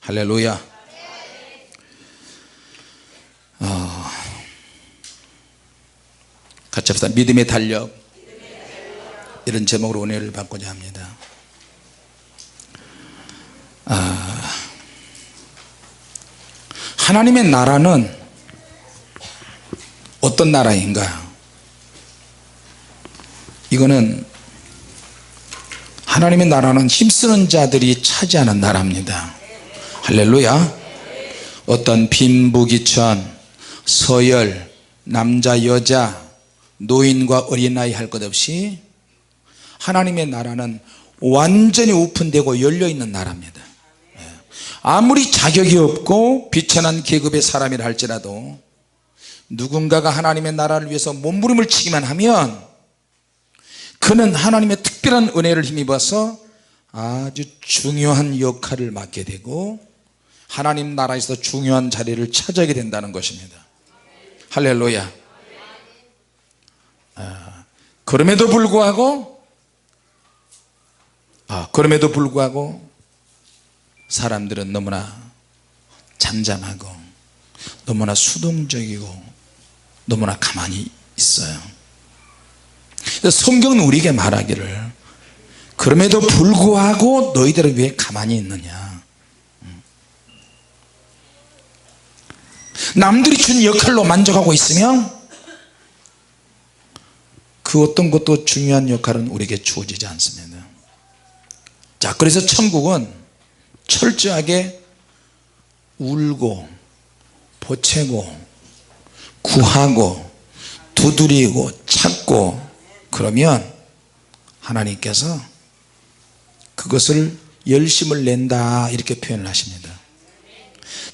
할렐루야. 같이 합시다. 믿음의 달력, 이런 제목으로 은혜를 받고자 합니다. 하나님의 나라는 어떤 나라인가? 이거는 하나님의 나라는 힘쓰는 자들이 차지하는 나라입니다. 할렐루야. 어떤 빈부귀천, 서열, 남자 여자, 노인과 어린아이 할 것 없이 하나님의 나라는 완전히 오픈되고 열려있는 나라입니다. 아무리 자격이 없고 비천한 계급의 사람이라 할지라도 누군가가 하나님의 나라를 위해서 몸부림을 치기만 하면 그는 하나님의 특별한 은혜를 힘입어서 아주 중요한 역할을 맡게 되고 하나님 나라에서 중요한 자리를 차지하게 된다는 것입니다. 할렐루야. 그럼에도 불구하고 사람들은 너무나 잠잠하고 너무나 수동적이고 너무나 가만히 있어요. 성경은 우리에게 말하기를 그럼에도 불구하고 너희들은 왜 가만히 있느냐. 남들이 준 역할로 만족하고 있으면 그 어떤 것도 중요한 역할은 우리에게 주어지지 않습니다. 자, 그래서 천국은 철저하게 울고 보채고 구하고 두드리고 찾고 그러면 하나님께서 그것을 열심을 낸다 이렇게 표현을 하십니다.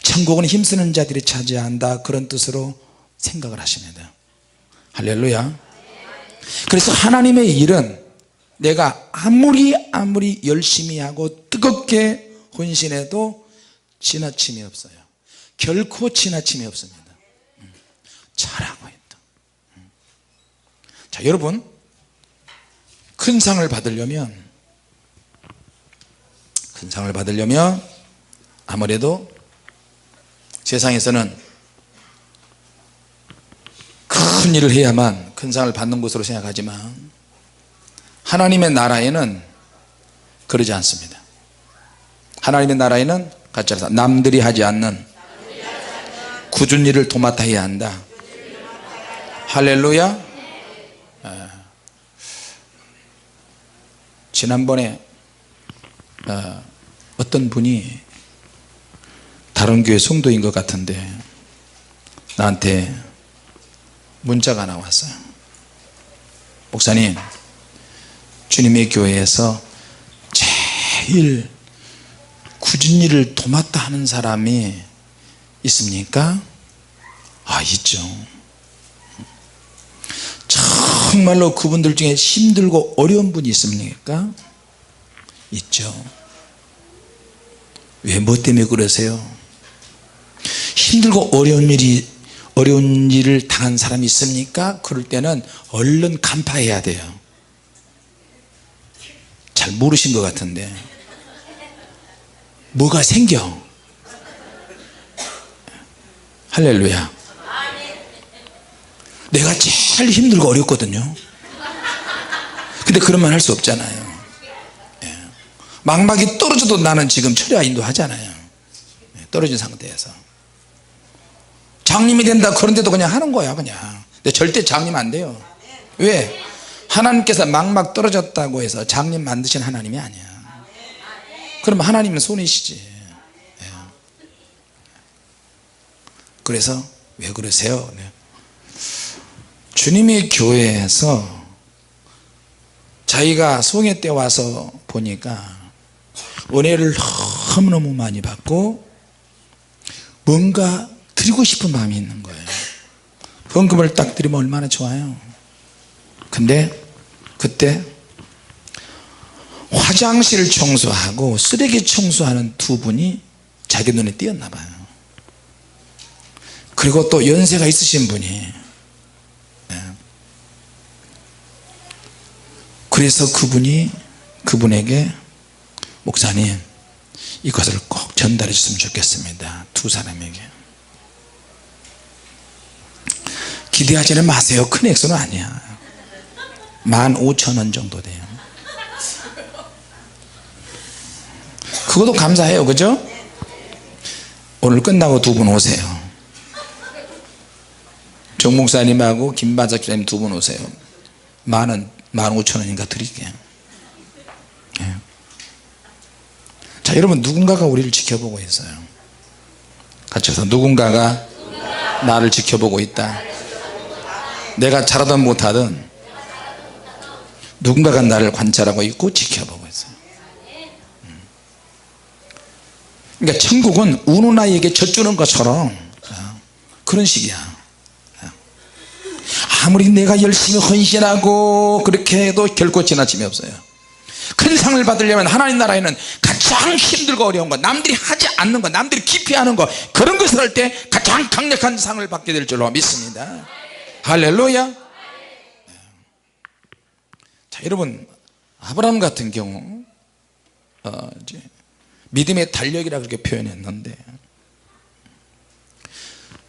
천국은 힘쓰는 자들이 차지한다 그런 뜻으로 생각을 하십니다. 할렐루야. 그래서 하나님의 일은 내가 아무리 열심히 하고 뜨겁게 헌신해도 지나침이 없어요. 결코 지나침이 없습니다. 잘하고 있다. 자, 여러분 큰 상을 받으려면 아무래도 세상에서는 큰 일을 해야만 큰 상을 받는 것으로 생각하지만 하나님의 나라에는 그러지 않습니다. 하나님의 나라에는 같이 합시다. 남들이 하지 않는 굳은 일을 도맡아 해야 한다. 할렐루야. 지난번에 어떤 분이 다른 교회 성도인 것 같은데 나한테 문자가 하나 왔어요. 목사님, 주님의 교회에서 제일 굳은 일을 도맡아 하는 사람이 있습니까? 있죠. 정말로 그분들 중에 힘들고 어려운 분이 있습니까? 있죠. 왜 뭐 때문에 그러세요? 힘들고 어려운 일을 당한 사람이 있습니까? 그럴 때는 얼른 간파해야 돼요. 잘 모르신 것 같은데 뭐가 생겨. 할렐루야. 내가 제일 힘들고 어렵거든요. 근데 그런 말 할 수 없잖아요. 망막이 떨어져도 나는 지금 철야 인도하잖아요. 떨어진 상태에서 장님이 된다 그런데도 그냥 하는 거야 그냥. 근데 절대 장님 안 돼요. 왜? 하나님께서 망막 떨어졌다고 해서 장님 만드신 하나님이 아니야. 그러면 하나님은 손이시지. 그래서 왜 그러세요? 주님의 교회에서 자기가 송해 때 와서 보니까 은혜를 너무너무 많이 받고 뭔가 드리고 싶은 마음이 있는 거예요. 헌금을 딱 드리면 얼마나 좋아요. 근데 그때 화장실 청소하고 쓰레기 청소하는 두 분이 자기 눈에 띄었나 봐요. 그리고 또 연세가 있으신 분이, 그래서 그분에게 목사님 이것을 꼭 전달해 줬으면 좋겠습니다. 두 사람에게. 기대하지는 마세요. 큰 액수는 아니야. 15,000원 정도 돼요. 그것도 감사해요. 그죠? 오늘 끝나고 두 분 오세요. 정 목사님하고 김반석 집사님 두 분 오세요. 15,000원인가 드릴게요. 예. 자, 여러분, 누군가가 우리를 지켜보고 있어요. 같이 해서 누군가가 나를 지켜보고 있다. 내가 잘하든 못하든 누군가가 나를 관찰하고 있고 지켜보고 있어요. 그러니까 천국은 우는 아이에게 젖주는 것처럼 그런 식이야. 아무리 내가 열심히 헌신하고 그렇게 해도 결코 지나침이 없어요. 큰 상을 받으려면 하나님 나라에는 가장 힘들고 어려운 것, 남들이 하지 않는 것, 남들이 기피하는 것, 그런 것을 할 때 가장 강력한 상을 받게 될 줄로 믿습니다. 할렐루야. 자, 여러분, 아브라함 같은 경우 이제 믿음의 달력이라 그렇게 표현했는데,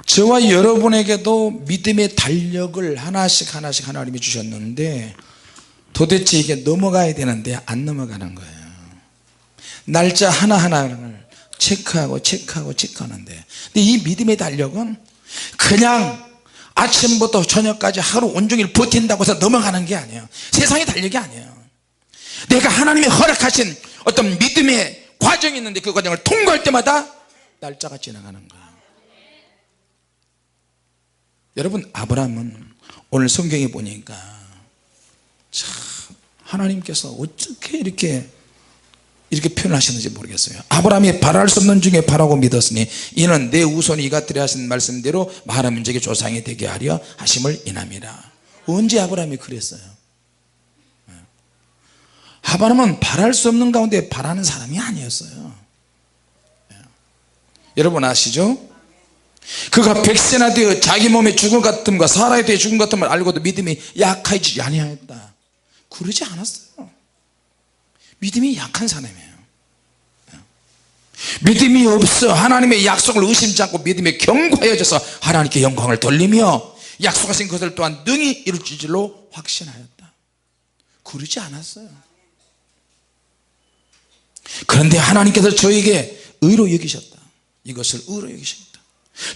저와 여러분에게도 믿음의 달력을 하나씩 하나님이 주셨는데 도대체 이게 넘어가야 되는데 안 넘어가는 거예요. 날짜 하나하나를 체크하고 체크하는데, 근데 이 믿음의 달력은 그냥 아침부터 저녁까지 하루 온종일 버틴다고 해서 넘어가는 게 아니에요. 세상의 달력이 아니에요. 내가 하나님이 허락하신 어떤 믿음의 과정이 있는데 그 과정을 통과할 때마다 날짜가 지나가는 거예요. 여러분, 아브라함은 오늘 성경에 보니까 참 하나님께서 어떻게 이렇게 표현하셨는지 모르겠어요. 아브라함이 바랄 수 없는 중에 바라고 믿었으니 이는 내 후손이 이같으리 하신 말씀대로 많은 민족의 조상이 되게 하려 하심을 인함이라. 언제 아브라함이 그랬어요? 아브라함은 바랄 수 없는 가운데 바라는 사람이 아니었어요. 여러분 아시죠? 그가 백세나 되어 자기 몸에 죽은 것 같음과 사라에 대해 죽은 것 같음을 알고도 믿음이 약하지 아니하였다. 그러지 않았어요. 믿음이 약한 사람이에요. 믿음이 없어 하나님의 약속을 의심치 않고 믿음에 견고해져서 하나님께 영광을 돌리며 약속하신 것을 또한 능히 이룰 줄로 확신하였다. 그러지 않았어요. 그런데 하나님께서 저에게 의로 여기셨다. 이것을 의로 여기셨다.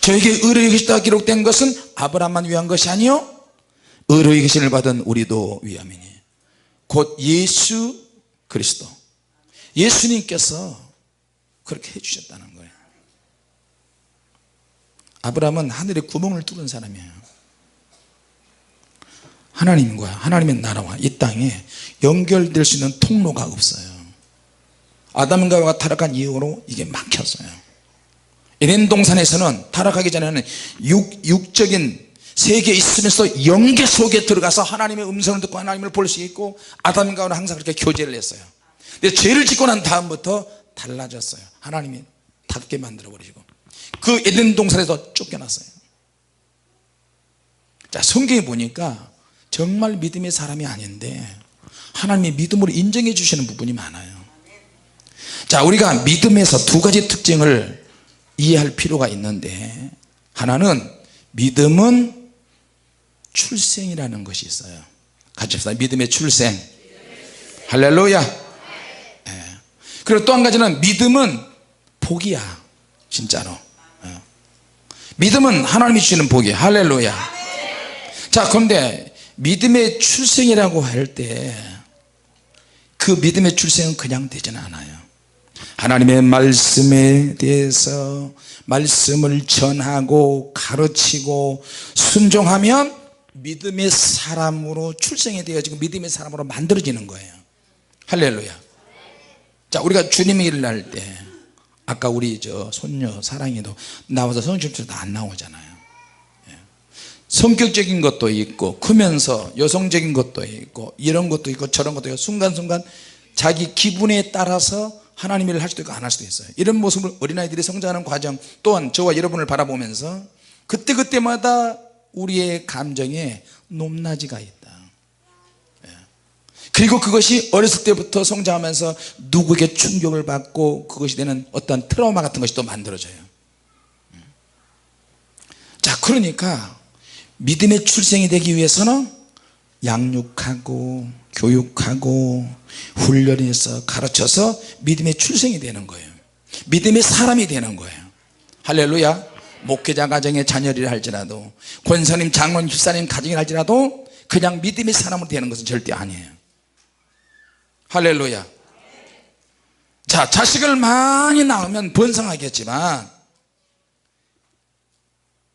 저에게 의로 여기셨다 기록된 것은 아브라함만 위한 것이 아니요 의로 여기심을 받은 우리도 위함이니 곧 예수 그리스도, 예수님께서 그렇게 해주셨다는 거예요. 아브라함은 하늘에 구멍을 뚫은 사람이에요. 하나님과 하나님의 나라와 이 땅에 연결될 수 있는 통로가 없어요. 아담과 하와가 타락한 이후로 이게 막혔어요. 에덴 동산에서는 타락하기 전에는 육적인 세계에 있으면서 영계 속에 들어가서 하나님의 음성을 듣고 하나님을 볼 수 있고 아담과 하와는 항상 그렇게 교제를 했어요. 근데 죄를 짓고 난 다음부터 달라졌어요. 하나님이 닫게 만들어 버리시고 그 에덴 동산에서 쫓겨났어요. 자, 성경에 보니까 정말 믿음의 사람이 아닌데 하나님이 믿음으로 인정해 주시는 부분이 많아요. 자, 우리가 믿음에서 두 가지 특징을 이해할 필요가 있는데, 하나는 믿음은 출생이라는 것이 있어요. 같이 합시다. 믿음의 출생. 할렐루야. 네. 그리고 또 한 가지는 믿음은 복이야. 진짜로. 믿음은 하나님이 주시는 복이에요. 할렐루야. 자, 그런데 믿음의 출생이라고 할 때 그 믿음의 출생은 그냥 되지는 않아요. 하나님의 말씀에 대해서 말씀을 전하고 가르치고 순종하면 믿음의 사람으로 출생이 되어지고 믿음의 사람으로 만들어지는 거예요. 할렐루야. 자, 우리가 주님의 일을 할 때 아까 우리 손녀 사랑이도 나와서 성실주도 안 나오잖아요. 성격적인 것도 있고 크면서 여성적인 것도 있고 이런 것도 있고 저런 것도 있고 순간순간 자기 기분에 따라서 하나님의 일을 할 수도 있고 안 할 수도 있어요. 이런 모습을 어린아이들이 성장하는 과정 또한 저와 여러분을 바라보면서 그때그때마다 우리의 감정에 높낮이가 있다. 그리고 그것이 어렸을 때부터 성장하면서 누구에게 충격을 받고 그것이 되는 어떤 트라우마 같은 것이 또 만들어져요. 자, 그러니까 믿음의 출생이 되기 위해서는 양육하고 교육하고 훈련해서 가르쳐서 믿음의 출생이 되는 거예요. 믿음의 사람이 되는 거예요. 할렐루야. 목회자 가정의 자녀를 할지라도 권사님 장로님 집사님 가정이 할지라도 그냥 믿음의 사람으로 되는 것은 절대 아니에요. 할렐루야. 자, 자식을 많이 낳으면 번성하겠지만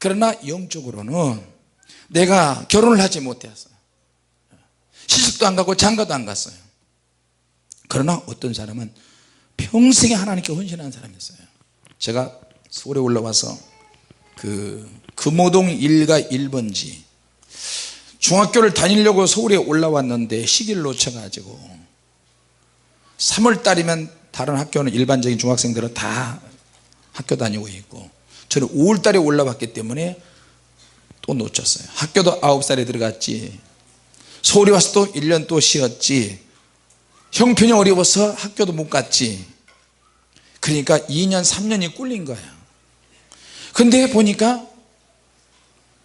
그러나 영적으로는 내가 결혼을 하지 못했어요. 시집도 안 가고 장가도 안 갔어요. 그러나 어떤 사람은 평생에 하나님께 헌신한 사람이었어요. 제가 서울에 올라와서 그 금호동 1가 1번지 중학교를 다니려고 서울에 올라왔는데 시기를 놓쳐가지고 3월달이면 다른 학교는 일반적인 중학생들은 다 학교 다니고 있고 저는 5월달에 올라왔기 때문에 또 놓쳤어요. 학교도 9살에 들어갔지, 서울에 와서 또 1년 또 쉬었지, 형편이 어려워서 학교도 못 갔지. 그러니까 2년 3년이 꿀린 거야. 근데 보니까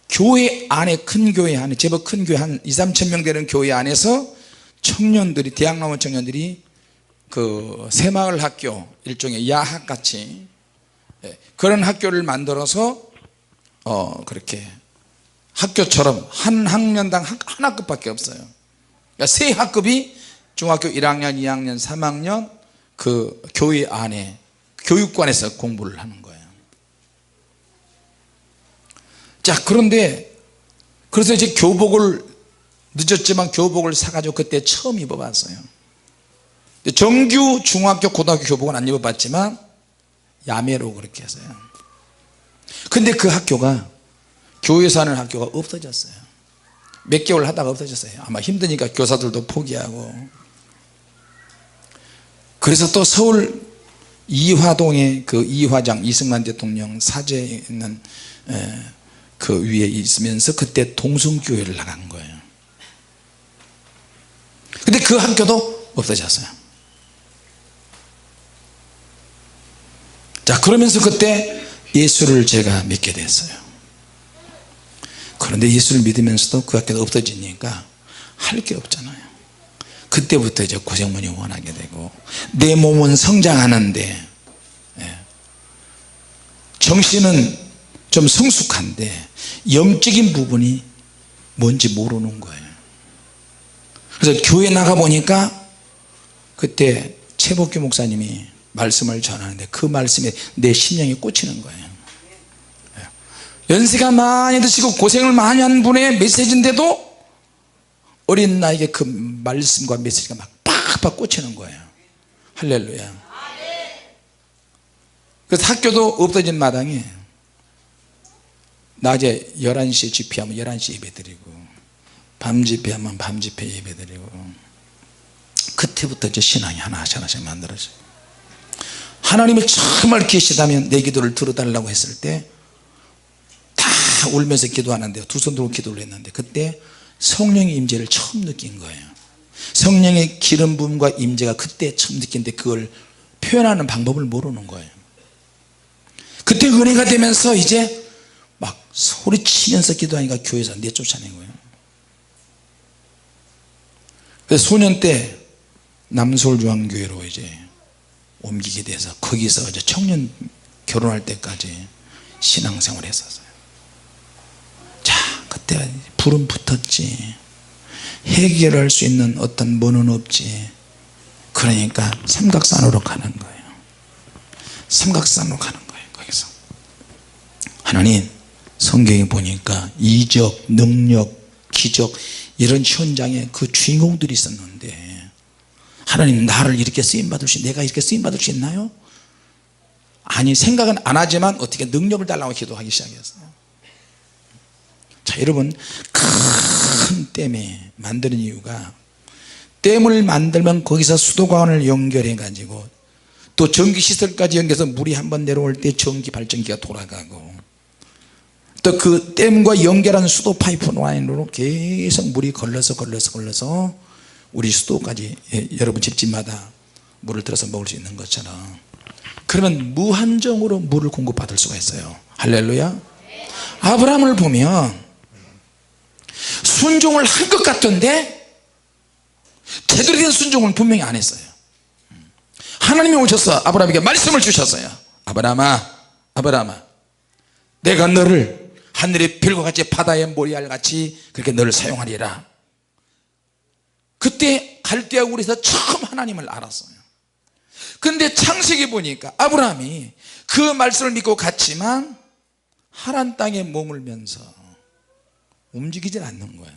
교회 안에, 큰 교회 안에, 제법 큰 교회 한 2, 3천 명 되는 교회 안에서 청년들이, 대학 나온 청년들이 그 새마을 학교, 일종의 야학같이 그런 학교를 만들어서 그렇게 학교처럼 한 학년당 한 학급밖에 없어요. 그러니까 세 학급이 중학교 1학년 2학년 3학년 그 교회 안에 교육관에서 공부를 하는 거예요. 자, 그런데 그래서 이제 교복을 늦었지만 교복을 사가지고 그때 처음 입어봤어요. 정규 중학교 고등학교 교복은 안 입어봤지만 야매로 그렇게 했어요. 근데 그 학교가 교회에서 하는 학교가 없어졌어요. 몇 개월 하다가 없어졌어요. 아마 힘드니까 교사들도 포기하고. 그래서 또 서울 이화동에 그 이화장 이승만 대통령 사제 있는 그 위에 있으면서 그때 동성교회를 나간 거예요. 근데 그 학교도 없어졌어요. 자, 그러면서 그때 예수를 제가 믿게 됐어요. 그런데 예수를 믿으면서도 그 학교가 없어지니까 할 게 없잖아요. 그때부터 이제 고생문이 원하게 되고 내 몸은 성장하는데 정신은 좀 성숙한데 영적인 부분이 뭔지 모르는 거예요. 그래서 교회 나가보니까 그때 최복규 목사님이 말씀을 전하는데 그 말씀에 내 심령이 꽂히는 거예요. 연세가 많이 드시고 고생을 많이 한 분의 메시지인데도 어린 나이에 그 말씀과 메시지가 막 팍팍 꽂히는 거예요. 할렐루야. 그래서 학교도 없어진 마당에 낮에 11시에 집회하면 11시 예배드리고 밤 집회하면 밤 집회 예배드리고 그때부터 이제 신앙이 하나씩 만들어져요. 하나님이 정말 계시다면 내 기도를 들어달라고 했을 때 다 울면서 기도하는데 두 손 들고 기도를 했는데 그때 성령의 임재를 처음 느낀 거예요. 성령의 기름 부음과 임재가 그때 처음 느낀데 그걸 표현하는 방법을 모르는 거예요. 그때 은혜가 되면서 이제 막 소리치면서 기도하니까 교회에서 내쫓아낸 거예요. 그래서 소년 때 남서울중앙교회로 이제 옮기게 돼서 거기서 이제 청년 결혼할 때까지 신앙생활을 했었어요. 자, 그때 불은 붙었지, 해결할 수 있는 어떤 뭐는 없지. 그러니까 삼각산으로 가는 거예요. 삼각산으로 가는 거예요. 거기서 하나님, 성경에 보니까 이적, 능력, 기적 이런 현장에 그 주인공들이 있었는데 하나님, 나를 이렇게 쓰임받을 수, 내가 이렇게 쓰임받을 수 있나요? 아니, 생각은 안 하지만 어떻게 능력을 달라고 기도하기 시작했어요. 자, 여러분, 큰 댐에 만드는 이유가 댐을 만들면 거기서 수도관을 연결해 가지고 또 전기시설까지 연결해서 물이 한번 내려올 때 전기 발전기가 돌아가고 또 그 댐과 연결한 수도 파이프 라인으로 계속 물이 걸러서 우리 수도까지 여러분 집집마다 물을 들어서 먹을 수 있는 것처럼, 그러면 무한정으로 물을 공급받을 수가 있어요. 할렐루야. 아브라함을 보면 순종을 한 것 같던데 제대로 된 순종은 분명히 안 했어요. 하나님이 오셔서 아브라함에게 말씀을 주셨어요. 아브라함아, 내가 너를 하늘의 별과 같이 바다의 모래알 같이 그렇게 너를 사용하리라. 그때 갈대아 우에서 처음 하나님을 알았어요. 근데 창세기 보니까 아브라함이 그 말씀을 믿고 갔지만 하란 땅에 머물면서 움직이질 않는 거예요.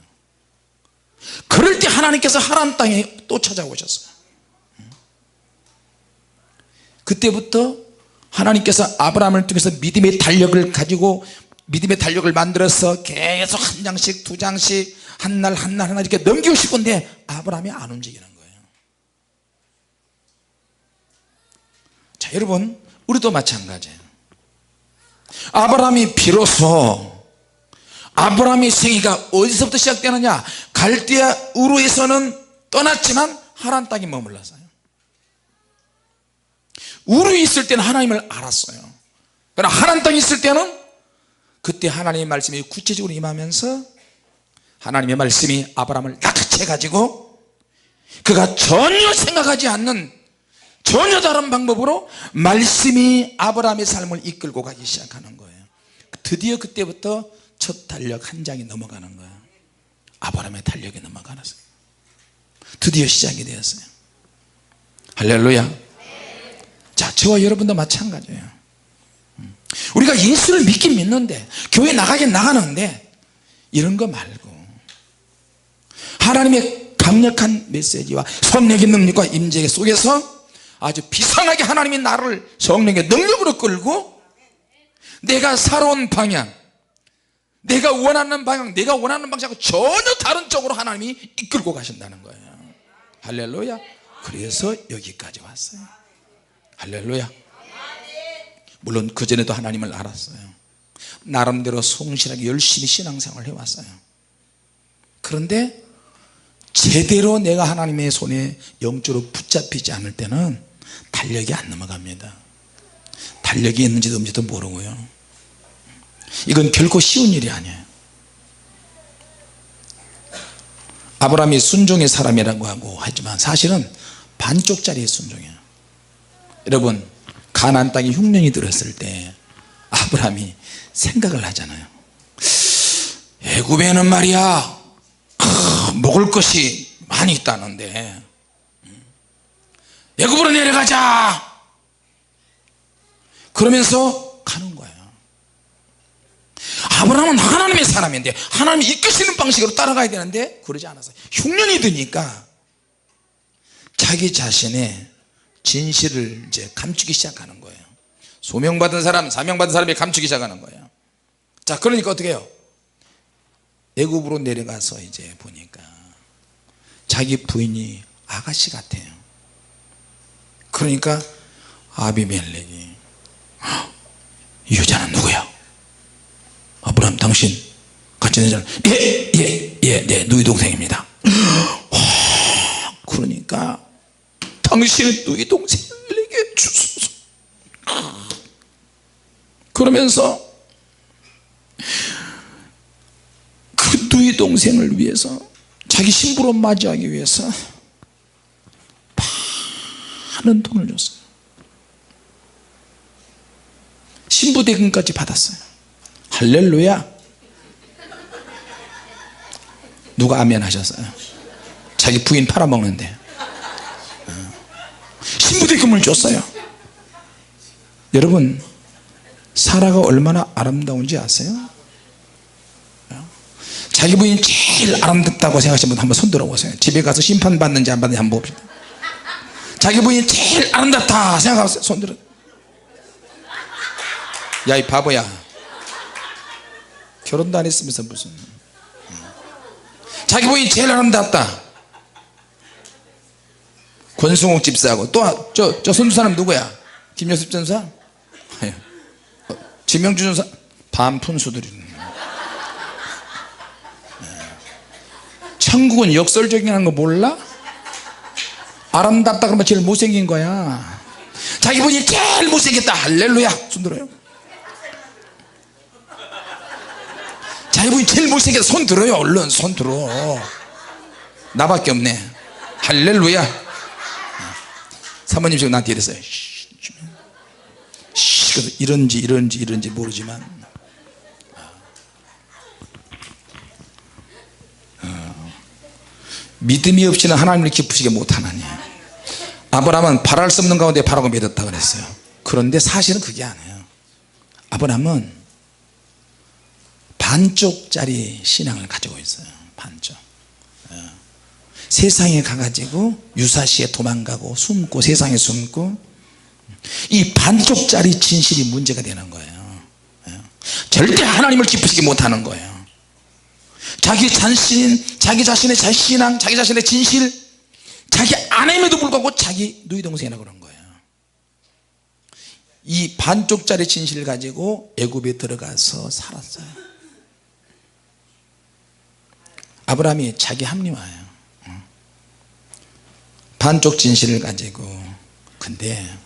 그럴 때 하나님께서 하란 땅에 또 찾아오셨어요. 그때부터 하나님께서 아브라함을 통해서 믿음의 달력을 가지고 믿음의 달력을 만들어서 계속 한 장씩 두 장씩 한 날 이렇게 넘기고 싶은데 아브라함이 안 움직이는 거예요. 자, 여러분, 우리도 마찬가지예요. 아브라함이 비로소 아브라함의 생애가 어디서부터 시작되느냐, 갈대아 우르에서는 떠났지만 하란 땅에 머물렀어요. 우르에 있을 때는 하나님을 알았어요. 그러나 하란 땅에 있을 때는 그때 하나님의 말씀이 구체적으로 임하면서 하나님의 말씀이 아브라함을 낚아채 가지고 그가 전혀 생각하지 않는 전혀 다른 방법으로 말씀이 아브라함의 삶을 이끌고 가기 시작하는 거예요. 드디어 그때부터 첫 달력 한 장이 넘어가는 거예요. 아브라함의 달력이 넘어가는 거예요. 드디어 시작이 되었어요. 할렐루야. 자, 저와 여러분도 마찬가지예요. 우리가 예수를 믿긴 믿는데, 교회 나가긴 나가는데, 이런 거 말고 하나님의 강력한 메시지와 성령의 능력과 임재 속에서 아주 비상하게 하나님이 나를 성령의 능력으로 끌고 내가 살아온 방향, 내가 원하는 방향, 내가 원하는 방향하고 전혀 다른 쪽으로 하나님이 이끌고 가신다는 거예요. 할렐루야. 그래서 여기까지 왔어요. 할렐루야. 물론 그전에도 하나님을 알았어요. 나름대로 성실하게 열심히 신앙생활을 해왔어요. 그런데 제대로 내가 하나님의 손에 영적으로 붙잡히지 않을 때는 달력이 안 넘어갑니다. 달력이 있는지도 없는지도 모르고요. 이건 결코 쉬운 일이 아니에요. 아브라함이 순종의 사람이라고 하고 하지만 사실은 반쪽짜리의 순종이에요. 여러분, 가나안 땅에 흉년이 들었을 때 아브라함이 생각을 하잖아요. 애굽에는 말이야 먹을 것이 많이 있다는데 애굽으로 내려가자 그러면서 가는 거예요. 아브라함은 하나님의 사람인데 하나님이 이끄시는 방식으로 따라가야 되는데 그러지 않았어요. 흉년이 드니까 자기 자신의 진실을 이제 감추기 시작하는 거예요. 소명받은 사람, 사명받은 사람이 감추기 시작하는 거예요. 자, 그러니까 어떻게 해요? 애굽으로 내려가서 이제 보니까 자기 부인이 아가씨 같아요. 그러니까 아비멜렉이 이 여자는 누구야? 아브라함 당신 같이 내자는 네 누이 동생입니다. 그러니까 당신의 누이 동생에게 주소서. 그러면서 그 누이 동생을 위해서 자기 신부로 맞이하기 위해서 많은 돈을 줬어요. 신부 대금까지 받았어요. 할렐루야. 누가 아멘 하셨어요? 자기 부인 팔아먹는데 신부 대금을 줬어요. 여러분, 사라가 얼마나 아름다운지 아세요? 자기 부인이 제일 아름답다고 생각하시는 분 한번 손 들어보세요. 집에 가서 심판받는지 안 받는지 한번 봅시다. 자기 부인이 제일 아름답다 생각하세요. 손 들어. 야, 이 바보야, 결혼도 안 했으면서 무슨 자기 부인이 제일 아름답다. 권승옥 집사하고 또 저 선두사람 누구야? 김여섭 전사? 지명주 전사? 반푼수들이. 천국은 역설적이라는 거 몰라? 아름답다 그러면 제일 못생긴 거야. 자기 본인이 제일 못생겼다 할렐루야 손 들어요. 자기 본인이 제일 못생겼다 손 들어요. 얼른 손 들어. 나밖에 없네 할렐루야. 사모님 지금 나한테 이랬어요. 이런지 모르지만 믿음이 없이는 하나님을 기쁘시게 못하나니. 아브라함은 바랄 수 없는 가운데 바라고 믿었다 그랬어요. 그런데 사실은 그게 아니에요. 아브라함은 반쪽짜리 신앙을 가지고 있어요. 반쪽. 세상에 가가지고 유사시에 도망가고 숨고 세상에 숨고 이 반쪽짜리 진실이 문제가 되는 거예요. 절대 하나님을 기쁘시게 못하는 거예요. 자기 자신의 신앙, 자기 자신의 진실, 자기 아내임에도 불구하고 자기 누이 동생이라 그런 거예요. 이 반쪽짜리 진실을 가지고 애굽에 들어가서 살았어요. 아브라함이 자기 합리화예요. 반쪽 진실을 가지고. 근데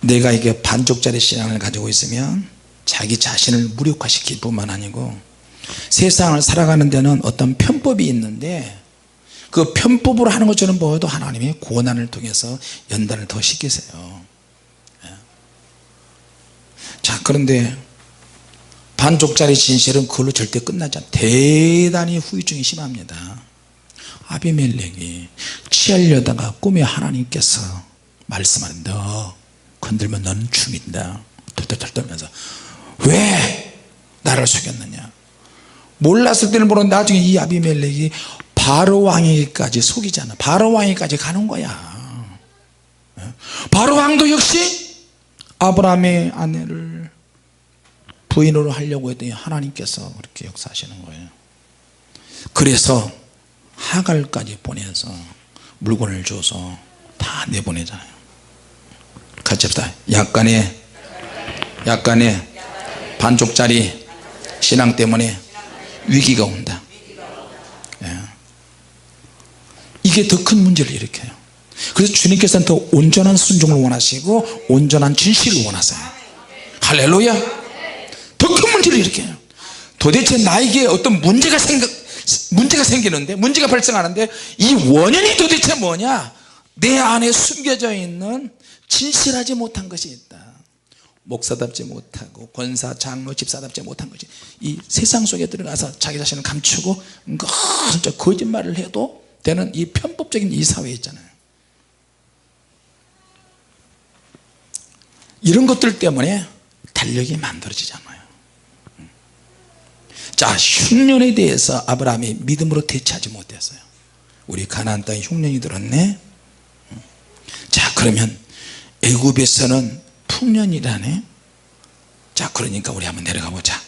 내가 이게 반쪽짜리 신앙을 가지고 있으면 자기 자신을 무력화시킬 뿐만 아니고 세상을 살아가는 데는 어떤 편법이 있는데 그 편법으로 하는 것처럼 보여도 하나님이 고난을 통해서 연단을 더 시키세요. 자, 그런데 반쪽짜리 진실은 그걸로 절대 끝나지 않아요. 대단히 후유증이 심합니다. 아비멜렉이 취하려다가 꿈에 하나님께서 말씀하는 너 건들면 너는 죽인다. 털털 떨면서 왜 나를 속였느냐. 몰랐을 때는 모르는데 나중에 이 아비멜렉이 바로 왕에게까지 속이잖아. 바로 왕에게까지 가는 거야. 바로 왕도 역시 아브라함의 아내를 부인으로 하려고 했더니 하나님께서 그렇게 역사하시는 거예요. 그래서 하갈까지 보내서 물건을 줘서 다 내보내잖아요. 같이 합시다. 약간의 반쪽짜리 신앙 때문에 위기가 온다. 이게 더 큰 문제를 일으켜요. 그래서 주님께서는 더 온전한 순종을 원하시고 온전한 진실을 원하세요. 할렐루야. 더 큰 문제를 일으켜요. 도대체 나에게 어떤 문제가 생기는데, 문제가 발생하는데 이 원인이 도대체 뭐냐. 내 안에 숨겨져 있는 진실하지 못한 것이 있다. 목사답지 못하고 권사 장로 집사답지 못한 것이 이 세상 속에 들어가서 자기 자신을 감추고 거짓말을 해도 되는 이 편법적인 이 사회 있잖아요. 이런 것들 때문에 달력이 만들어지잖아요. 자, 흉년에 대해서 아브라함이 믿음으로 대처하지 못했어요. 우리 가나안 땅에 흉년이 들었네. 자, 그러면 애굽에서는 풍년이라네. 자, 그러니까 우리 한번 내려가 보자.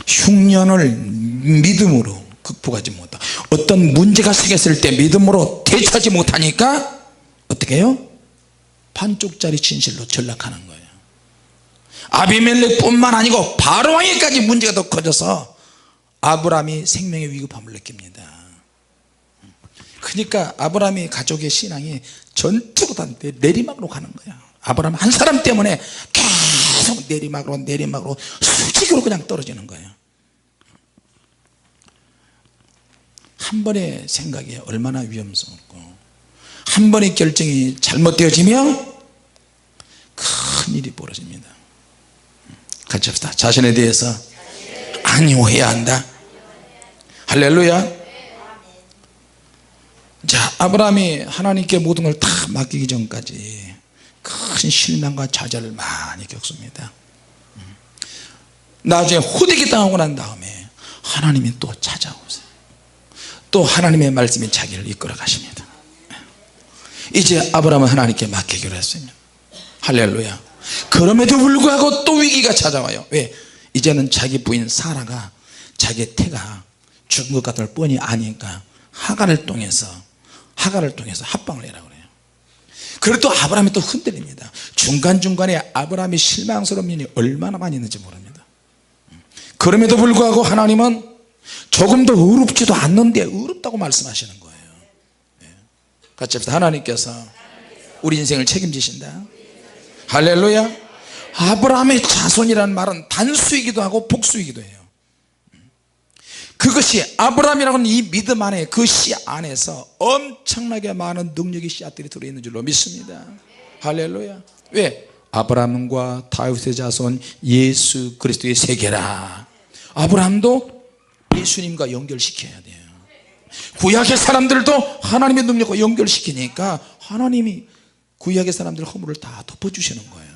흉년을 믿음으로 극복하지 못하고 어떤 문제가 생겼을 때 믿음으로 대처하지 못하니까 어떻게 해요? 반쪽짜리 진실로 전락하는 거예요. 아비멜렉 뿐만 아니고 바로왕에까지 문제가 더 커져서 아브라함이 생명의 위급함을 느낍니다. 그러니까 아브라함의 가족의 신앙이 전투로 다 내리막으로 가는 거야. 아브라함 한 사람 때문에 계속 내리막으로 수직으로 그냥 떨어지는 거예요. 한 번의 생각이 얼마나 위험스럽고, 한 번의 결정이 잘못되어지면 큰 일이 벌어집니다. 같이 합시다. 자신에 대해서 안위해야 한다. 할렐루야. 자, 아브라함이 하나님께 모든 걸 다 맡기기 전까지 큰 실망과 좌절을 많이 겪습니다. 나중에 호되게 당하고 난 다음에 하나님이 또 찾아오세요. 또 하나님의 말씀이 자기를 이끌어 가십니다. 이제 아브라함은 하나님께 맡기기로 했습니다. 할렐루야. 그럼에도 불구하고 또 위기가 찾아와요. 왜? 이제는 자기 부인 사라가 자기의 태가 죽은 것 같은 걸 뻔히 아니까 하갈을 통해서 합방을 해라고 그래요. 그리고 또 아브라함이 또 흔들립니다. 중간중간에 아브라함이 실망스러운 면이 얼마나 많이 있는지 모릅니다. 그럼에도 불구하고 하나님은 조금도 의롭지도 않는데 의롭다고 말씀하시는 거예요. 같이 합시다. 하나님께서 우리 인생을 책임지신다. 할렐루야. 아브라함의 자손이라는 말은 단수이기도 하고 복수이기도 해요. 그것이 아브라함이라는 이 믿음 안에, 그 씨 안에서 엄청나게 많은 능력의 씨앗들이 들어있는 줄로 믿습니다. 할렐루야. 왜? 아브라함과 다윗의 자손 예수 그리스도의 세계라. 아브라함도 예수님과 연결시켜야 돼요. 구약의 사람들도 하나님의 능력과 연결시키니까 하나님이 구약의 사람들 허물을 다 덮어주시는 거예요.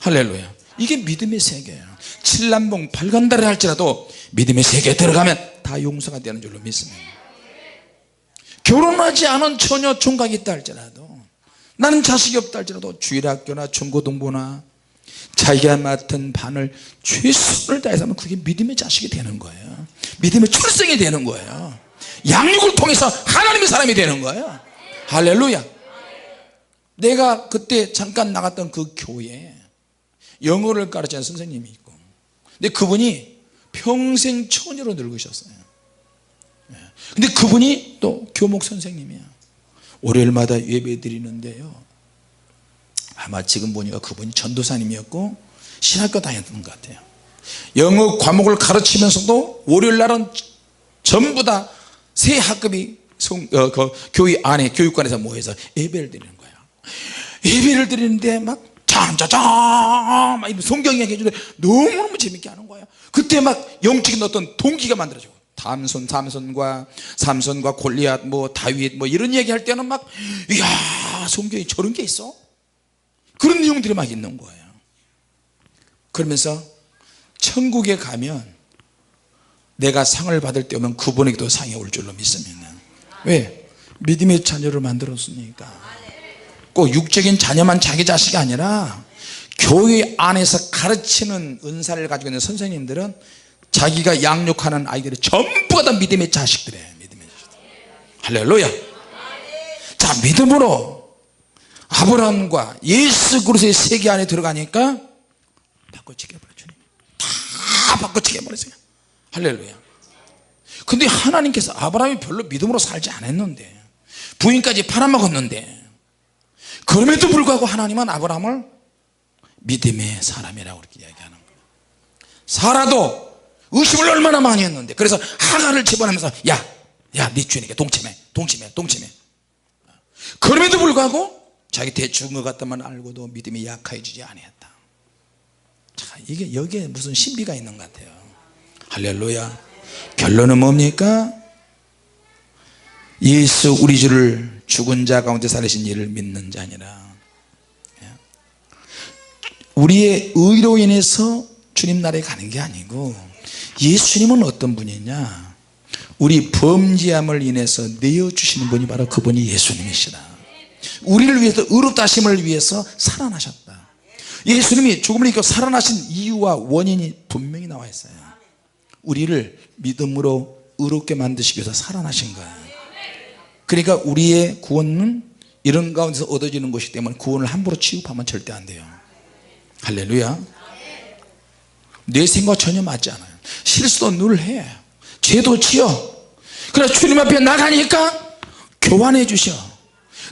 할렐루야. 이게 믿음의 세계예요. 칠남봉 발간다리 할지라도 믿음의 세계에 들어가면 다 용서가 되는 줄로 믿습니다. 결혼하지 않은 처녀 총각이 있다 할지라도, 나는 자식이 없다 할지라도 주일학교나 중고등부나 자기가 맡은 반을 최선을 다해서 하면 그게 믿음의 자식이 되는 거예요. 믿음의 출생이 되는 거예요. 양육을 통해서 하나님의 사람이 되는 거예요. 할렐루야. 내가 그때 잠깐 나갔던 그 교회에 영어를 가르치는 선생님이 있고, 근데 그분이 평생 처녀로 늙으셨어요. 근데 그분이 또 교목 선생님이야. 월요일마다 예배 드리는데요, 아마 지금 보니까 그분이 전도사님이었고 신학교 다녔던 것 같아요. 영어 과목을 가르치면서도 월요일날은 전부 다 세 학급이 그 교회 안에 교육관에서 모여서 예배를 드리는 거예요. 예배를 드리는데 막 짠짜짠 막 성경 이야기 해주는데 너무너무 재밌게 하는 거예요. 그때 막 영적인 어떤 동기가 만들어지고, 삼손과 골리앗, 뭐 다윗, 뭐 이런 얘기 할 때는 막, 이야, 성경에 저런 게 있어? 그런 내용들이 막 있는 거예요. 그러면서 천국에 가면 내가 상을 받을 때 오면 그분에게도 상이 올 줄로 믿습니다. 왜? 믿음의 자녀를 만들었으니까. 꼭 육적인 자녀만 자기 자식이 아니라 교회 안에서 가르치는 은사를 가지고 있는 선생님들은 자기가 양육하는 아이들이 전부가 다 믿음의 자식들이에요. 믿음의 자식들. 할렐루야. 자, 믿음으로 아브라함과 예수 그리스도의 세계 안에 들어가니까 바꿔치게 버려. 주님 다 바꿔치게 버렸어요. 할렐루야. 근데 하나님께서 아브라함이 별로 믿음으로 살지 않았는데, 부인까지 팔아먹었는데, 그럼에도 불구하고 하나님은 아브라함을 믿음의 사람이라고 이렇게 이야기하는 거예요. 사라도 의심을 얼마나 많이 했는데, 그래서 하갈을 집어넣으면서 야 네 주인에게 동침해. 그럼에도 불구하고 자기 대충 것 같다만 알고도 믿음이 약해지지 아니했다. 자, 이게 여기에 무슨 신비가 있는 것 같아요. 할렐루야. 결론은 뭡니까? 예수 우리 주를 죽은 자 가운데 살리신 이를 믿는 자니라. 우리의 의로 인해서 주님 나라에 가는 게 아니고, 예수님은 어떤 분이냐, 우리 범죄함을 인해서 내어주시는 분이 바로 그분이 예수님이시다. 우리를 위해서, 의롭다 하심을 위해서 살아나셨다. 예수님이 죽음을 이기고 살아나신 이유와 원인이 분명히 나와 있어요. 우리를 믿음으로 의롭게 만드시기 위해서 살아나신 거예요. 그러니까 우리의 구원은 이런 가운데서 얻어지는 것이기 때문에 구원을 함부로 취급하면 절대 안 돼요. 할렐루야. 내 생각 전혀 맞지 않아요. 실수도 늘 해, 죄도 지어. 그래서 주님 앞에 나가니까 교환해 주셔.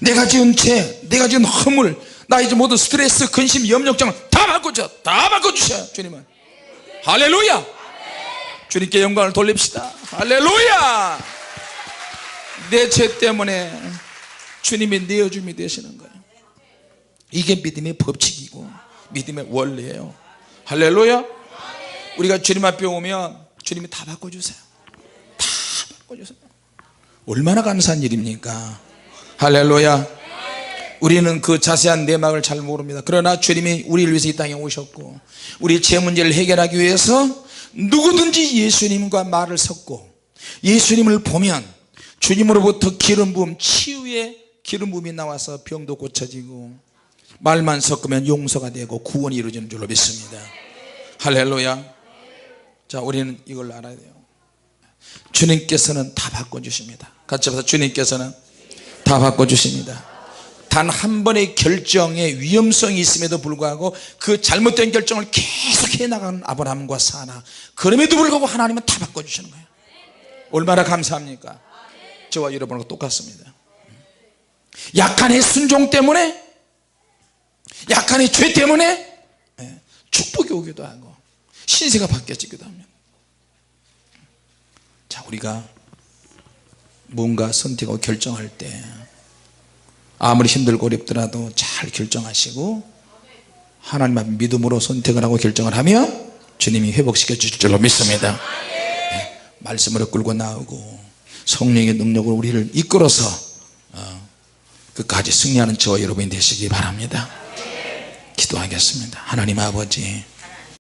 내가 지은 죄, 내가 지은 허물, 나 이제 모든 스트레스, 근심, 염려증을 다 바꿔줘. 다 바꿔주셔 주님은. 할렐루야. 주님께 영광을 돌립시다. 할렐루야. 내 죄 때문에 주님이 내어줌이 되시는 거예요. 이게 믿음의 법칙이고 믿음의 원리예요. 할렐루야. 우리가 주님 앞에 오면 주님이 다 바꿔주세요. 다 바꿔주세요. 얼마나 감사한 일입니까? 할렐루야. 우리는 그 자세한 내막을 잘 모릅니다. 그러나 주님이 우리를 위해서 이 땅에 오셨고, 우리 제 문제를 해결하기 위해서 누구든지 예수님과 말을 섞고 예수님을 보면 주님으로부터 기름 부음, 치유의 기름 부음이 나와서 병도 고쳐지고, 말만 섞으면 용서가 되고 구원이 이루어지는 줄로 믿습니다. 할렐루야. 자, 우리는 이걸 알아야 돼요. 주님께서는 다 바꿔주십니다. 같이 봐서 주님께서는 다 바꿔주십니다. 단 한 번의 결정에 위험성이 있음에도 불구하고 그 잘못된 결정을 계속 해나가는 아브라함과 사라, 그럼에도 불구하고 하나님은 다 바꿔주시는 거예요. 얼마나 감사합니까? 저와 여러분과 똑같습니다. 약한의 순종 때문에, 약한의 죄 때문에 축복이 오기도 하고 신세가 바뀌어지기도 합니다. 자, 우리가 뭔가 선택하고 결정할 때 아무리 힘들고 어렵더라도 잘 결정하시고 하나님 앞에 믿음으로 선택을 하고 결정을 하면 주님이 회복시켜 주실 줄로 믿습니다. 말씀으로 끌고 나오고 성령의 능력으로 우리를 이끌어서 끝까지 승리하는 저와 여러분이 되시기 바랍니다. 기도하겠습니다. 하나님 아버지,